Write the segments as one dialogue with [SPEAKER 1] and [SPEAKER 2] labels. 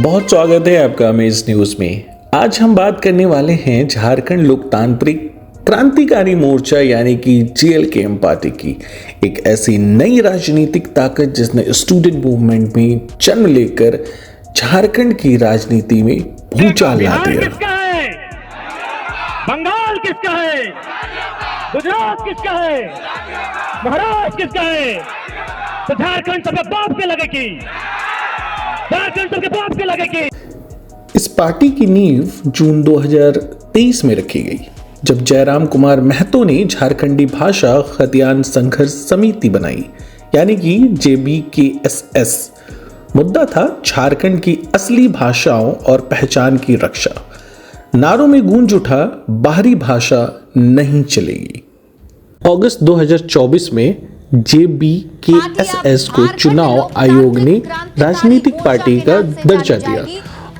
[SPEAKER 1] बहुत स्वागत है आपका अमेज न्यूज में। आज हम बात करने वाले हैं झारखंड लोकतांत्रिक क्रांतिकारी मोर्चा यानी कि जेएलकेएम पार्टी की, एक ऐसी नई राजनीतिक ताकत जिसने स्टूडेंट मूवमेंट में जन्म लेकर झारखंड की राजनीति में भूचाल ला दिया।
[SPEAKER 2] बंगाल किसका है, गुजरात किसका है, महाराष्ट्र किसका है, तो झारखंड सबके बाप के लगेगी, झारखंड सबके बाप के लगेगी।
[SPEAKER 1] इस पार्टी की नींव जून 2023 में रखी गई, जब जयराम कुमार महतो ने झारखंडी भाषा खतियान संघर्ष समिति बनाई, यानी कि JBKSS। मुद्दा था झारखंड की असली भाषाओं और पहचान की रक्षा। नारों में गूंज उठा, बाहरी भाषा नहीं चलेगी। अगस्त 2024 में JBKSS को चुनाव आयोग ने राजनीतिक पार्टी का दर्जा दिया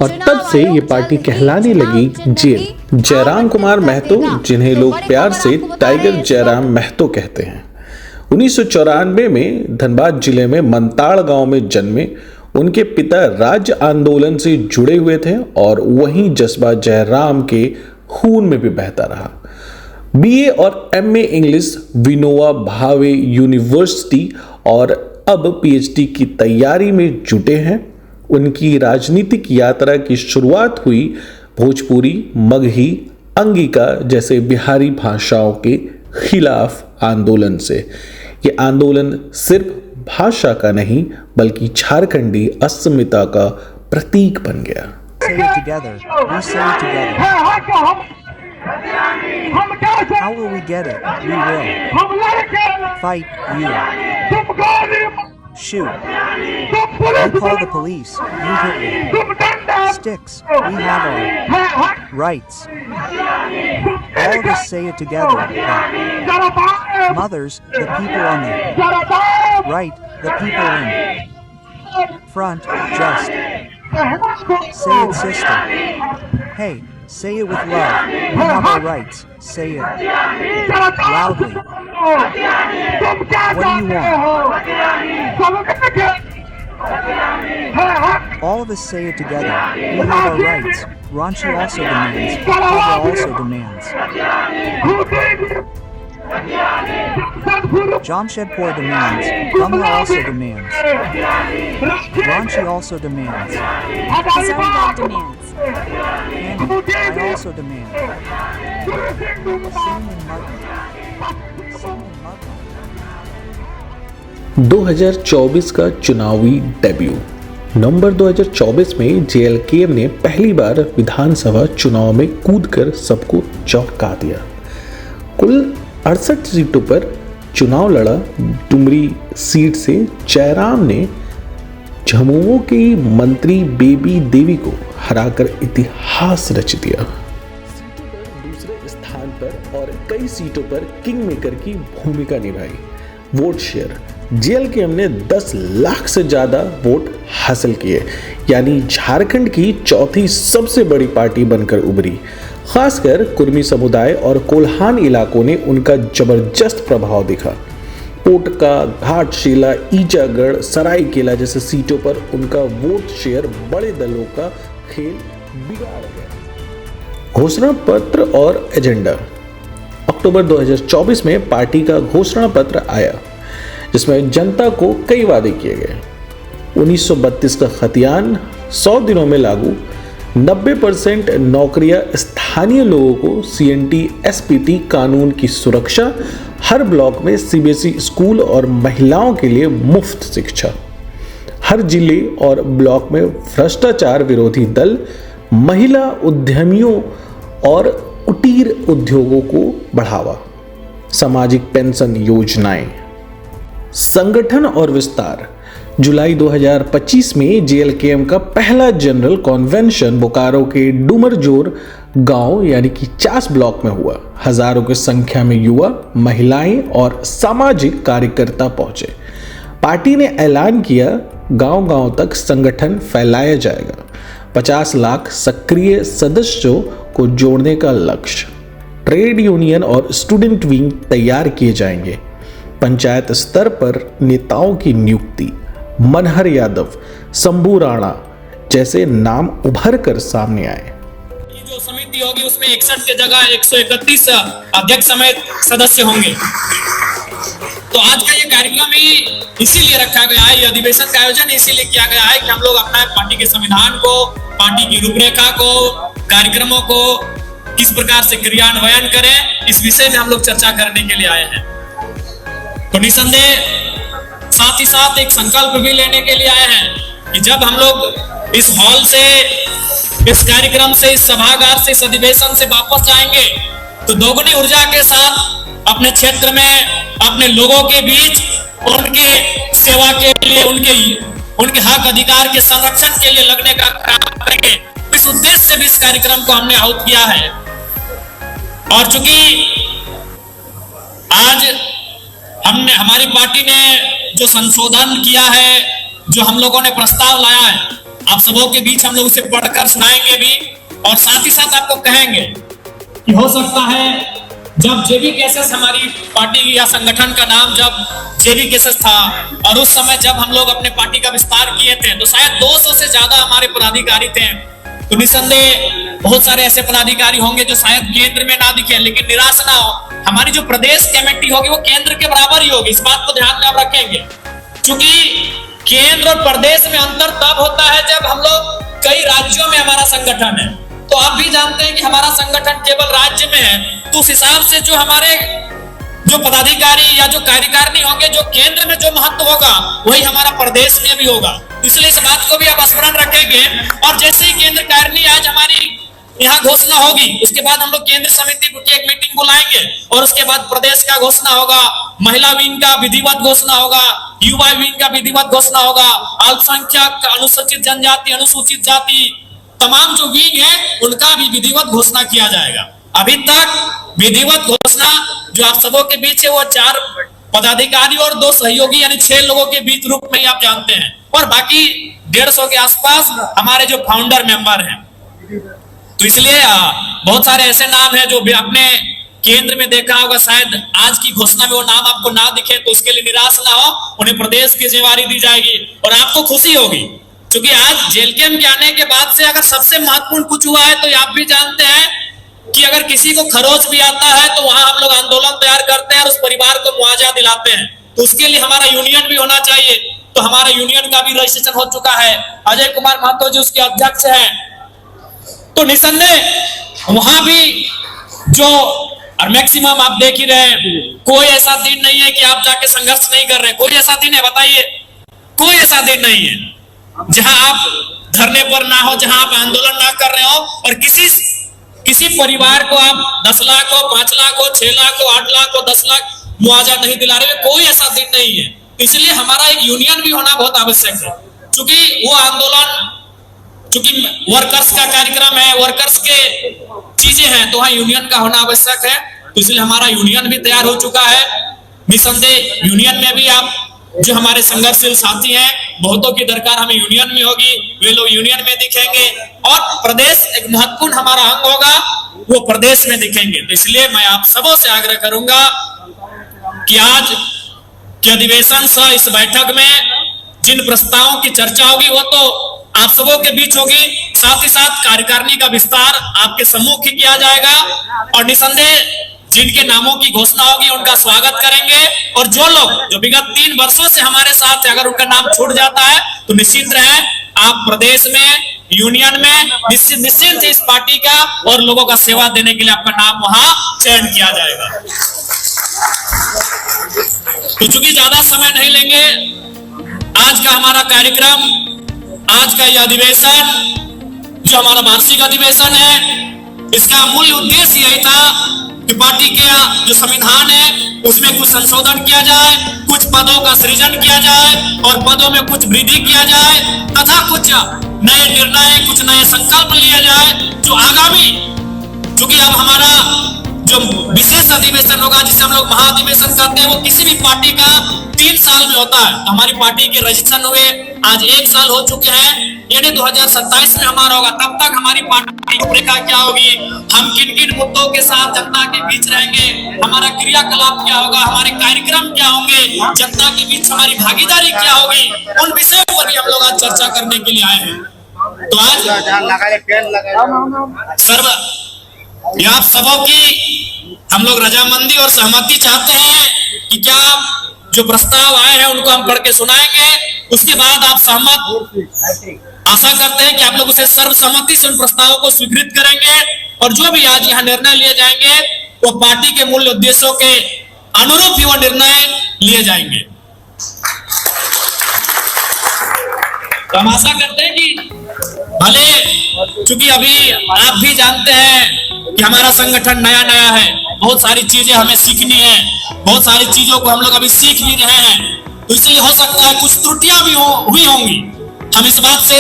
[SPEAKER 1] और तब से ये पार्टी कहलाने लगी जेल। जयराम कुमार महतो, जिन्हें लोग प्यार से टाइगर जयराम महतो कहते हैं, 1994 में धनबाद जिले में मंताड़ गांव में जन्मे। उनके पिता राज्य आंदोलन से जुड़े हुए थे और वहीं जज्बा जयराम के खून में भी बहता रहा। BA और MA English Vinoba Bhave university और अब PhD की तैयारी में जुटे हैं। उनकी राजनीतिक यात्रा की शुरुआत हुई भोजपुरी, मगही, अंगिका जैसे बिहारी भाषाओं के खिलाफ आंदोलन से। ये आंदोलन सिर्फ भाषा का नहीं बल्कि झारखंडी अस्मिता का प्रतीक बन गया।
[SPEAKER 3] How will we get it? We will. Fight you. Shoot. You call the police. You hit me. Sticks. We have our rights. All of us say it together. Mothers, the people on the right, the people in front, just say it, sister. Hey. Say it with love. We have our rights. Say it loudly. What do you want? All of us say it together. We have our rights. Ranchi also demands. Pava also demands. Jamshedpur demands. Gumla also demands. Ranchi also demands.
[SPEAKER 4] Hazaribagh demands.
[SPEAKER 3] And I also demand. Sing in Mugwump.
[SPEAKER 1] 2024 का चुनावी debut. नवंबर 2024 में JLKM ने पहली बार विधानसभा चुनाव में कूदकर सबको चौंका दिया। कुल 68 सीटों पर चुनाव लड़ा। डुमरी सीट से जयराम ने झामुमो की मंत्री बेबी देवी को हराकर इतिहास रच दिया। सीटों पर दूसरे स्थान पर और कई सीटों पर किंग मेकर की भूमिका निभाई। वोट शेयर, जेएलकेएम ने 10 लाख से ज्यादा वोट हासिल किए, यानी झारखंड की चौथी सबसे बड़ी पार्टी बनकर उभरी। खासकर कुर्मी समुदाय और कोल्हान इलाकों ने उनका जबरदस्त प्रभाव दिखा। पोटका, घाटशिला, ईचागढ़, सरायकेला जैसे सीटों पर उनका वोट शेयर बड़े दलों का खेल बिगाड़ गया। घोषणा पत्र और एजेंडा। अक्टूबर 2024 में पार्टी का घोषणा पत्र आया, जिसमें जनता को कई वादे किए गए। 1932 का खतियान 100 दिनों में लागू, 90% नौकरियां स्थानीय लोगों को, CNT SPT कानून की सुरक्षा, हर ब्लॉक में CBSE स्कूल और महिलाओं के लिए मुफ्त शिक्षा, हर जिले और ब्लॉक में भ्रष्टाचार विरोधी दल, महिला उद्यमियों और कुटीर उद्योगों को बढ़ावा, सामाजिक पेंशन योजनाएं। संगठन और विस्तार। जुलाई 2025 में जेएलकेएम का पहला जनरल कन्वेंशन बोकारो के डुमरजोर गांव यानी कि चास ब्लॉक में हुआ। हजारों की संख्या में युवा, महिलाएं और सामाजिक कार्यकर्ता पहुंचे। पार्टी ने ऐलान किया, गांव-गांव तक संगठन फैलाया जाएगा। 50 लाख सक्रिय सदस्यों को जोड़ने का लक्ष्य। ट्रेड यूनियन और स्टूडेंट विंग तैयार किए जाएंगे। पंचायत स्तर पर नेताओं की नियुक्ति। मनहर यादव, शंभू राणा, जैसे नाम उभर कर सामने आए।
[SPEAKER 5] ये जो समिति होगी उसमें 61 की जगह 131 अध्यक्ष समेत सदस्य होंगे। तो आज का ये कार्यक्रम ही इसीलिए रखा गया है, ये अधिवेशन का आयोजन इसीलिए किया गया है कि हम लोग अपना पार्टी के संविधान को, पार्टी की रूपरेखा को, कार्यक्रमों को किस प्रकार से क्रियान्वयन करें, इस विषय में हम लोग चर्चा करने के लिए आए हैं। तो निसंदेह साथ ही साथ एक संकल्प भी लेने के लिए आए हैं कि जब हम लोग इस हॉल से, इस कार्यक्रम से, इस सभागार से, इस अधिवेशन से वापस जाएंगे तो दोगुनी ऊर्जा के साथ अपने क्षेत्र में, अपने लोगों के बीच उनके सेवा के लिए, उनके हक अधिकार के संरक्षण के लिए लगने का काम करेंगे। इस उद्देश्य से भी इस कार्यक्रम को हमने आहूत किया है। और चूंकि आज हमारी पार्टी ने जो संशोधन किया है, जो हम लोगों ने प्रस्ताव लाया है, आप सबों के बीच हम लोग उसे पढ़कर सुनाएंगे भी और साथ ही साथ आपको कहेंगे कि हो सकता है जब जेबी केसेस, हमारी पार्टी या संगठन का नाम जब जेबी केसेस था और उस समय जब हम लोग अपने पार्टी का विस्तार किए थे तो शायद 200 से ज्यादा हमारे पदाधिकारी थे। तो निसंदेह बहुत सारे ऐसे पदाधिकारी होंगे जो शायद केंद्र में ना दिखे, लेकिन निराश ना हो, हमारी जो प्रदेश कमेटी होगी वो केंद्र के बराबर ही होगी। इस बात को ध्यान में आप रखेंगे, क्योंकि केंद्र और प्रदेश में अंतर तब होता है जब हम लोग कई राज्यों में हमारा संगठन है। तो आप भी जानते हैं कि हमारा संगठन केवल राज्य में है, तो उस हिसाब से जो हमारे जो पदाधिकारी या जो कार्यकारिणी होंगे, जो केंद्र में जो महत्व होगा वही हमारा प्रदेश में भी होगा। इसलिए इस बात को भी आप स्मरण रखेंगे। और जैसे ही केंद्र कारिणी आज हमारी यहाँ घोषणा होगी, उसके बाद हम लोग केंद्र समिति की एक मीटिंग बुलाएंगे और उसके बाद प्रदेश का घोषणा होगा, महिला विंग का विधिवत घोषणा होगा, युवा विंग का विधिवत घोषणा होगा, अल्पसंख्यक, अनुसूचित जनजाति, अनुसूचित जाति, तमाम जो विंग है उनका भी विधिवत घोषणा किया जाएगा। अभी तक विधिवत घोषणा जो आप सबों के बीच है वो 4 पदाधिकारी और 2 सहयोगी यानी 6 लोगों के बीच रूप में ही आप जानते हैं, और बाकी 150 के आसपास हमारे जो फाउंडर मेंबर हैं। तो इसलिए बहुत सारे ऐसे नाम हैं जो भी आपने केंद्र में देखा होगा, शायद आज की घोषणा में वो नाम आपको ना दिखे तो उसके लिए निराश ना हो, उन्हें प्रदेश की जिम्मेवारी दी जाएगी और आपको खुशी होगी, क्योंकि आज जेएलकेएम के आने के बाद से अगर सबसे महत्वपूर्ण कुछ हुआ है तो आप भी जानते हैं कि अगर किसी को खरोच भी आता है तो वहां हम लोग आंदोलन तैयार करते हैं और उस परिवार को मुआवजा दिलाते हैं। तो उसके लिए हमारा यूनियन भी होना चाहिए। तो हमारा यूनियन का भी रजिस्ट्रेशन हो चुका है, अजय कुमार महतो जी उसके अध्यक्ष हैं। तो निसंदेह वहां भी जो और मैक्सिमम आप देख ही रहे हैं, कोई ऐसा दिन नहीं है कि आप जाके संघर्ष नहीं कर रहे। कोई ऐसा दिन है बताइए? कोई ऐसा दिन नहीं है जहां आप धरने पर ना हो, जहां आप आंदोलन ना कर रहे हो और किसी परिवार को आप 10 लाख हो, 5 लाख हो, 6 लाख हो, 8 लाख हो, 10 लाख मुआवजा नहीं दिला रहे। कोई ऐसा दिन नहीं है। इसलिए हमारा एक यूनियन भी होना बहुत आवश्यक है, क्योंकि वो आंदोलन, क्योंकि वर्कर्स का कार्यक्रम है, वर्कर्स के चीजें हैं, तो वहां यूनियन का होना आवश्यक है। तो इसलिए हमारा यूनियन भी तैयार हो चुका है। निसंदेह यूनियन में भी आप जो हमारे संघर्षशील साथी हैं, बहुतों की दरकार हमें यूनियन में होगी, वे लोग यूनियन में दिखेंगे और प्रदेश एक महत्वपूर्ण हमारा अंग होगा, वो प्रदेश में दिखेंगे। तो इसलिए मैं आप सबों से आग्रह करूंगा कि आज के अधिवेशन सह इस बैठक में जिन प्रस्तावों की चर्चा होगी वो तो आप सबों के बीच होगी, साथ ही साथ कार्यकारिणी का विस्तार आपके सम्मुख ही किया जाएगा और निसंदेह जिनके नामों की घोषणा होगी उनका स्वागत करेंगे। और जो लोग जो विगत 3 वर्षों से हमारे साथ अगर उनका नाम छूट जाता है तो निश्चित रहे आप प्रदेश में, यूनियन में निश्चित इस पार्टी का और लोगों का सेवा देने के लिए आपका नाम वहां चयन किया जाएगा। तो चूंकि ज्यादा समय नहीं लेंगे, आज का हमारा कार्यक्रम, आज का यह अधिवेशन जो हमारा वार्षिक अधिवेशन है, इसका मूल उद्देश्य यही था कि पार्टी के जो संविधान है उसमें कुछ संशोधन किया जाए, कुछ पदों का सृजन किया जाए और पदों में कुछ वृद्धि किया जाए तथा कुछ नए निर्णय, कुछ नए संकल्प लिए जाए जो आगामी, क्योंकि अब हमारा जो विशेष अधिवेशन होगा जिसे हम लोग महाधिवेशन कहते हैं, वो किसी भी पार्टी का 3 साल में होता है। तो हमारी पार्टी के रजिस्ट्रेशन हुए आज 1 साल हो चुके हैं, यानी 2027 में हमारा होगा। तब तक हमारी पार्टी की रूपरेखा क्या होगी, हम किन किन मुद्दों के साथ जनता के बीच रहेंगे, हमारा क्रियाकलाप क्या होगा, हमारे कार्यक्रम क्या होंगे, जनता के बीच हमारी भागीदारी क्या होगी, उन विषयों पर भी हम लोग आज चर्चा करने के लिए आए हैं। तो आज सर्व ये आप सबों की हम लोग रजामंदी और सहमति चाहते हैं कि क्या जो प्रस्ताव आए हैं उनको हम पढ़ के सुनाएंगे, उसके बाद आप सहमत आशा करते हैं कि आप लोग उसे सर्वसम्मति से उन प्रस्तावों को स्वीकृत करेंगे और जो भी आज यहाँ निर्णय लिए जाएंगे वो पार्टी के मूल्य उद्देश्यों के अनुरूप ही वो निर्णय लिए जाएंगे। तो हम आशा करते हैं कि भले चूंकि अभी आप भी जानते हैं कि हमारा संगठन नया नया है, बहुत सारी चीजें हमें सीखनी है, बहुत सारी चीजों को हम लोग अभी सीख भी रहे हैं, तो इसलिए हो सकता है कुछ त्रुटियां भी हुई होंगी। हम इस बात से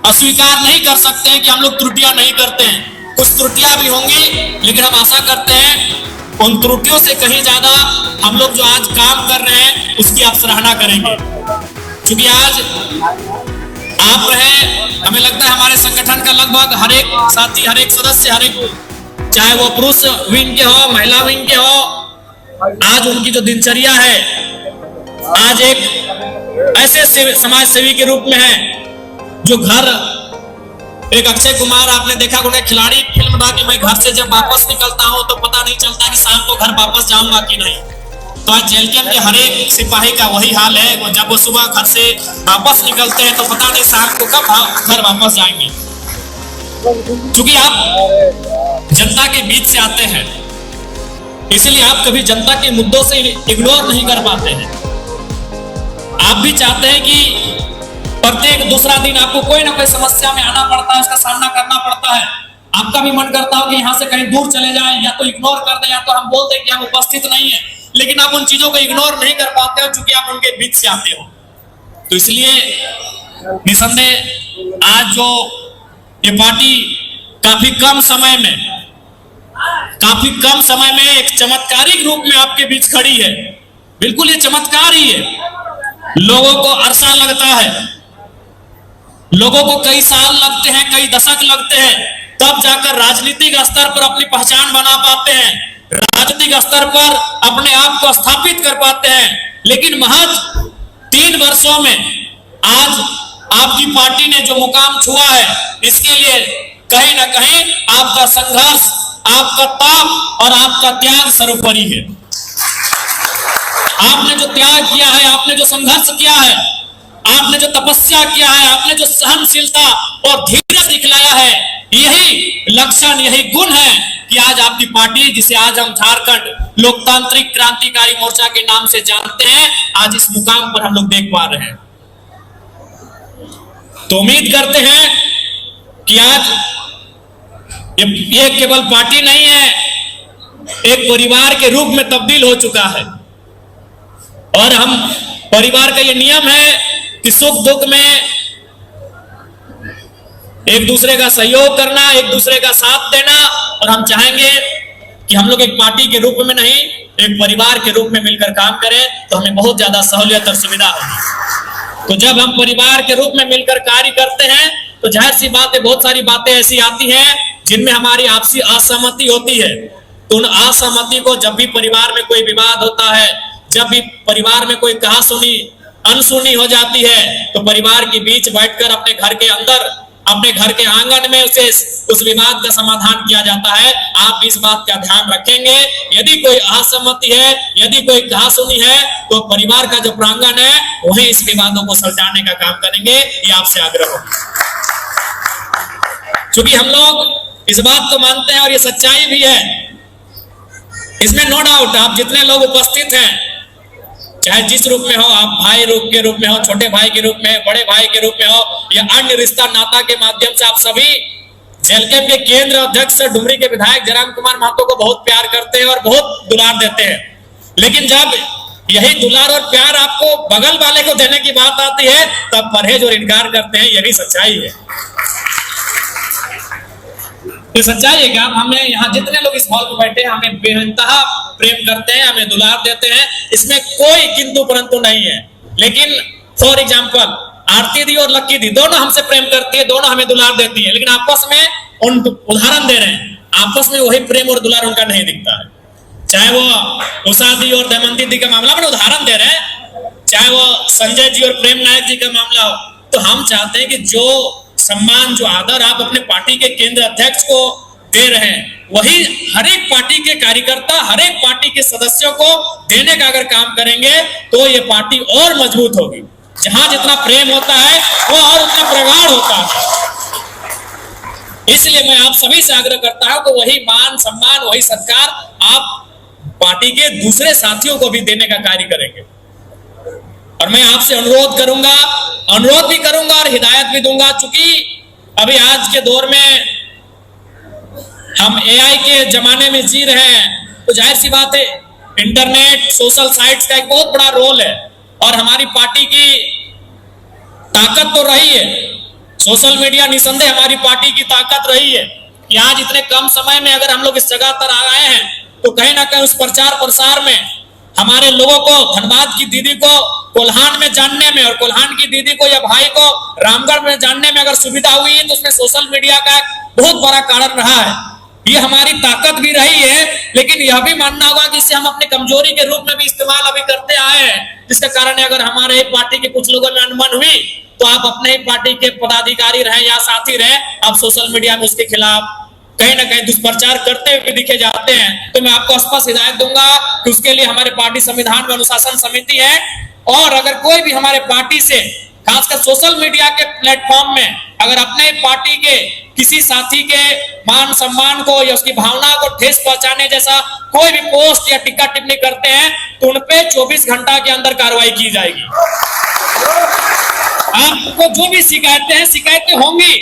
[SPEAKER 5] अस्वीकार नहीं कर सकते हैं कि हम लोग त्रुटियां नहीं करते हैं, कुछ त्रुटियां भी होंगी, लेकिन हम आशा करते हैं उन त्रुटियों से कहीं ज्यादा हम लोग जो आज काम कर रहे हैं उसकी आप सराहना करेंगे। क्योंकि आज आप रहे, हमें लगता है हमारे संगठन का लगभग हर एक साथी, हर एक सदस्य, हर एक, चाहे वो पुरुष विंग के हो, महिला विंग के हो, आज उनकी जो दिनचर्या है आज एक ऐसे समाज सेवी के रूप में है जो घर, एक अक्षय कुमार आपने देखा उन्हें खिलाड़ी फिल्म था कि मैं घर से जब वापस निकलता हूं तो पता नहीं चलता कि शाम को घर वापस जाऊंगा कि नहीं। तो आज जेएलकेएम के हर एक सिपाही का वही हाल है, वो जब वो सुबह घर से वापस निकलते हैं तो पता नहीं शाम को कब घर वापस जाएंगे। क्योंकि आप जनता के बीच से आते हैं, इसलिए आप कभी जनता के मुद्दों से इग्नोर नहीं कर पाते हैं। आप भी चाहते हैं कि प्रत्येक दूसरा दिन आपको कोई ना कोई समस्या में आना पड़ता है, उसका सामना करना पड़ता है। आपका भी मन करता हो कि यहाँ से कहीं दूर चले जाएं, या तो इग्नोर कर दें, या तो हम बोल दें कि हम उपस्थित नहीं है, लेकिन आप उन चीजों को इग्नोर नहीं कर पाते हो क्योंकि आप उनके बीच से आते हो। तो इसलिए निसंदेह आज जो ये पार्टी काफी कम समय में एक चमत्कारिक रूप में आपके बीच खड़ी है। बिल्कुल ये चमत्कार ही है। लोगों को अरसा लगता है, लोगों को कई साल लगते हैं, कई दशक लगते हैं, तब जाकर राजनीतिक स्तर पर अपनी पहचान बना पाते हैं, राजनीतिक स्तर पर अपने आप को स्थापित कर पाते हैं। लेकिन महज 3 वर्षों में आज आपकी पार्टी ने जो मुकाम छुआ है, इसके लिए कहीं ना कहीं आपका संघर्ष, आपका ताप और आपका त्याग सर्वोपरि है। आपने जो त्याग किया है, आपने जो संघर्ष किया है, आपने जो तपस्या किया है, आपने जो सहनशीलता और धीरज दिखलाया है, यही लक्षण, यही गुण है कि आज आपकी पार्टी, जिसे आज हम झारखंड लोकतांत्रिक क्रांतिकारी मोर्चा के नाम से जानते हैं, आज इस मुकाम पर हम लोग देख पा रहे हैं। तो उम्मीद करते हैं कि आज ये केवल पार्टी नहीं है, एक परिवार के रूप में तब्दील हो चुका है। और हम परिवार का ये नियम है कि सुख दुख में एक दूसरे का सहयोग करना, एक दूसरे का साथ देना, और हम चाहेंगे कि हम लोग एक पार्टी के रूप में नहीं, एक परिवार के रूप में मिलकर काम करें, तो हमें बहुत ज्यादा सहूलियत और सुविधा होगी। तो जब हम परिवार के रूप में मिलकर कार्य करते हैं तो जाहिर सी बात है बहुत सारी बातें ऐसी आती हैं जिनमें हमारी आपसी असहमति होती है। तो उन असहमति को, जब भी परिवार में कोई विवाद होता है, जब भी परिवार में कोई कहासुनी अनसुनी हो जाती है, तो परिवार के बीच बैठकर अपने घर के अंदर, अपने घर के आंगन में उस विवाद का समाधान किया जाता है। आप इस बात का ध्यान रखेंगे, यदि कोई असहमति है, यदि कोई कहासुनी है, तो परिवार का जो प्रांगण है वहीं इस विवादों को सुलझाने का काम करेंगे, ये आपसे आग्रह हो। क्योंकि हम लोग इस बात को मानते हैं और ये सच्चाई भी है, इसमें नो डाउट। आप जितने लोग उपस्थित हैं, चाहे जिस रूप में हो, आप भाई रूप के रूप में हो, छोटे भाई के रूप में, बड़े भाई के रूप में हो, या अन्य रिश्ता नाता के माध्यम से, आप सभी जेएलकेएम के केंद्र अध्यक्ष डुमरी के विधायक जयराम कुमार महतो को बहुत प्यार करते हैं और बहुत दुलार देते हैं। लेकिन जब यही दुलार और प्यार आपको बगल वाले को देने की बात आती है, तब परहेज और इनकार करते हैं। यही सच्चाई है, ये सच्चाई है कि आप, हमें यहाँ जितने लोग इस हॉल में बैठे हैं, हमें बेइंतहा प्रेम करते हैं, हमें दुलार देते हैं, इसमें कोई किंतु परंतु नहीं है। लेकिन फॉर एग्जाम्पल आरती दी और लक्की दी दोनों हमसे प्रेम करती है, दोनों हमें दुलार देती है, लेकिन आपस में उन उदाहरण दे रहे हैं, आपस में वही प्रेम और दुलार उनका नहीं दिखता है। चाहे वो उषा दी और दमयंती दी का मामला में उदाहरण दे रहे हैं, चाहे वो संजय जी और प्रेम नायक जी का मामला हो। तो हम चाहते हैं कि जो सम्मान, जो आदर आप अपने पार्टी के केंद्र अध्यक्ष को दे रहे हैं, वही हर एक पार्टी के कार्यकर्ता, हर एक पार्टी के सदस्यों को देने का अगर काम करेंगे तो ये पार्टी और मजबूत होगी। जहां जितना प्रेम होता है वो और उतना प्रगाढ़ होता है। इसलिए मैं आप सभी से आग्रह करता हूं कि वही मान सम्मान, वही सत्कार आप पार्टी के दूसरे साथियों को भी देने का कार्य करेंगे। और मैं आपसे अनुरोध भी करूंगा और हिदायत भी दूंगा, चूंकि अभी आज के दौर में हम एआई के जमाने में जी रहे हैं, तो जाहिर सी बात है इंटरनेट, सोशल साइट्स का एक बहुत बड़ा रोल है। और हमारी पार्टी की ताकत तो रही है, सोशल मीडिया निसंदेह हमारी पार्टी की ताकत रही है कि आज इतने कम समय में अगर हम लोग इस जगह पर आ गए हैं, तो कहीं ना कहीं उस प्रचार प्रसार में हमारे लोगों को, धनबाद की दीदी को कोल्हान में जानने में और कोल्हान की दीदी को या भाई को रामगढ़ में जानने में अगर सुविधा हुई है, तो उसमें सोशल मीडिया का बहुत बड़ा कारण रहा है। ये हमारी ताकत भी रही है, लेकिन यह भी मानना होगा कि इसे हम अपनी कमजोरी के रूप में भी इस्तेमाल अभी करते आए हैं, जिसके कारण अगर हमारे ही पार्टी के कुछ लोगों में अनबन हुई, तो आप अपने ही पार्टी के पदाधिकारी रहे या साथी रहे, आप सोशल मीडिया में उसके खिलाफ कहीं ना कहीं दुष्प्रचार करते हुए दिखे जाते हैं। तो मैं आपको स्पष्ट हिदायत दूंगा कि उसके लिए हमारे पार्टी संविधान में अनुशासन समिति है, और अगर कोई भी हमारे पार्टी से, खासकर सोशल मीडिया के प्लेटफॉर्म में, अगर अपने पार्टी के किसी साथी के मान सम्मान को या उसकी भावना को ठेस पहुंचाने जैसा कोई भी पोस्ट या टिक्का टिप्पणी करते हैं, तो उन पे 24 घंटा के अंदर कार्रवाई की जाएगी। आपको जो भी शिकायतें होंगी,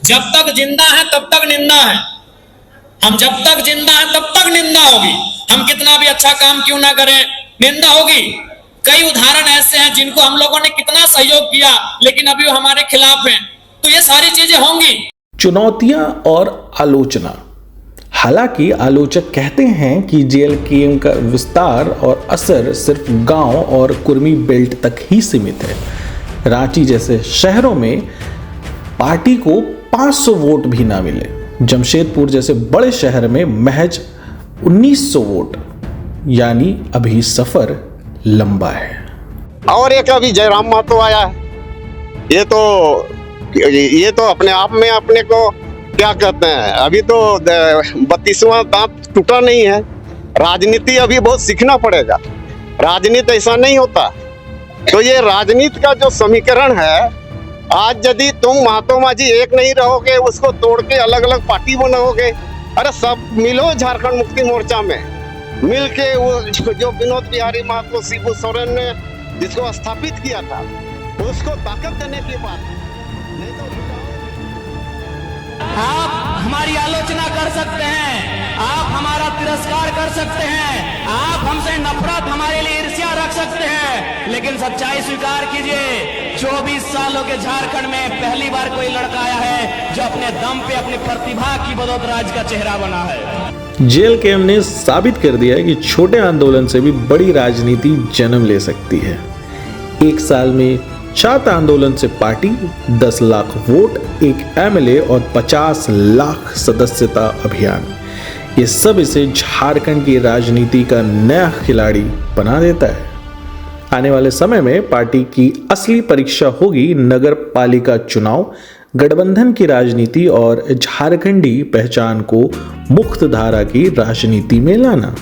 [SPEAKER 5] जब तक जिंदा है तब तक निंदा है। हम जब तक जिंदा हैं तब तक निंदा होगी। हम कितना भी अच्छा काम क्यों ना करें, निंदा होगी। कई उदाहरण ऐसे हैं जिनको हम लोगों ने कितना सहयोग किया, लेकिन अभी वो हमारे खिलाफ हैं। तो ये सारी चीजें होंगी।
[SPEAKER 1] चुनौतियां और आलोचना। हालांकि आलोचक कहते हैं कि जेएलकेएम का विस्तार और असर सिर्फ गांव और कुर्मी बेल्ट तक ही सीमित है। रांची जैसे शहरों में पार्टी को 500 वोट भी ना मिले, जमशेदपुर जैसे बड़े शहर में महज 1900 वोट, यानी अभी सफर लंबा है।
[SPEAKER 6] और एक अभी जयराम महतो आया है, ये तो अपने आप में अपने को क्या कहते हैं, अभी तो 32वां दांत टूटा नहीं है। राजनीति अभी बहुत सीखना पड़ेगा, राजनीति ऐसा नहीं होता। तो ये राजनीति का जो समीकरण है, आज यदि तुम महतो माझी एक नहीं रहोगे, उसको तोड़ के अलग अलग पार्टी बनाओगे, अरे सब मिलो झारखंड मुक्ति मोर्चा में मिल के वो जो विनोद बिहारी महतो, शिबू सोरेन ने जिसको स्थापित किया था, उसको ताकत देने की बात। नहीं तो
[SPEAKER 2] आप हमारी आलोचना कर सकते हैं, आप हमारा तिरस्कार कर सकते हैं, आप हमसे नफरत, हमारे लिए ईर्ष्या रख सकते हैं, लेकिन सच्चाई स्वीकार कीजिए, 24 सालों के झारखंड में पहली बार कोई लड़का आया है जो अपने दम पे, अपनी प्रतिभा की बदौलत राज्य का चेहरा बना है।
[SPEAKER 1] जेएलकेएम ने साबित कर दिया है कि छोटे आंदोलन से भी बड़ी राजनीति जन्म ले सकती है। एक साल में छात्र आंदोलन से पार्टी 10 लाख वोट, 1 एमएलए और 50 लाख सदस्यता अभियान, ये सब इसे झारखंड की राजनीति का नया खिलाड़ी बना देता है। आने वाले समय में पार्टी की असली परीक्षा होगी नगर पालिका चुनाव, गठबंधन की राजनीति और झारखंडी पहचान को मुक्त धारा की राजनीति में लाना।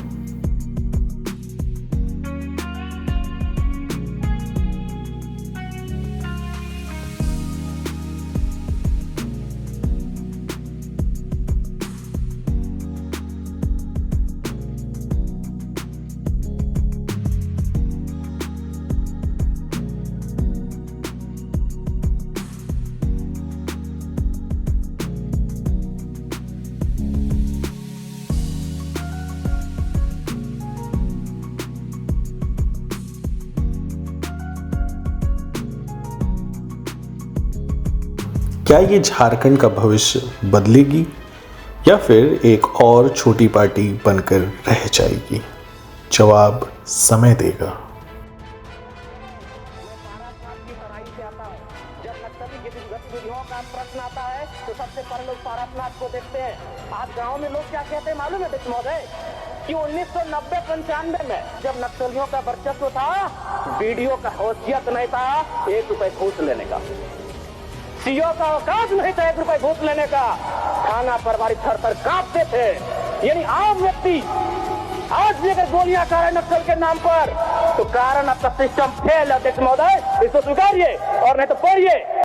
[SPEAKER 1] क्या ये झारखंड का भविष्य बदलेगी या फिर एक और छोटी पार्टी बनकर रह जाएगी? जवाब समय देगा।
[SPEAKER 7] जब नक्सली की गतिविधियों का प्रश्न आता है तो सबसे पहले लोग पारसनाथ को देखते हैं। आज गांव में लोग क्या कहते हैं मालूम है महोदय, कि 1990-95 में जब नक्सलियों का वर्चस्व था, वीडियो का हैसियत नहीं था 1 रुपए घूस लेने का। सीओ का औकात नहीं था 1 रुपए घूस लेने का। थाना प्रभारी थर-थर कांपते थे। यानी आम व्यक्ति आज भी अगर गोलियां खा रहे नक्सल के नाम पर, तो कारण आपका सिस्टम फेल है अध्यक्ष महोदय, इसको स्वीकारिए और नहीं तो पढ़िए।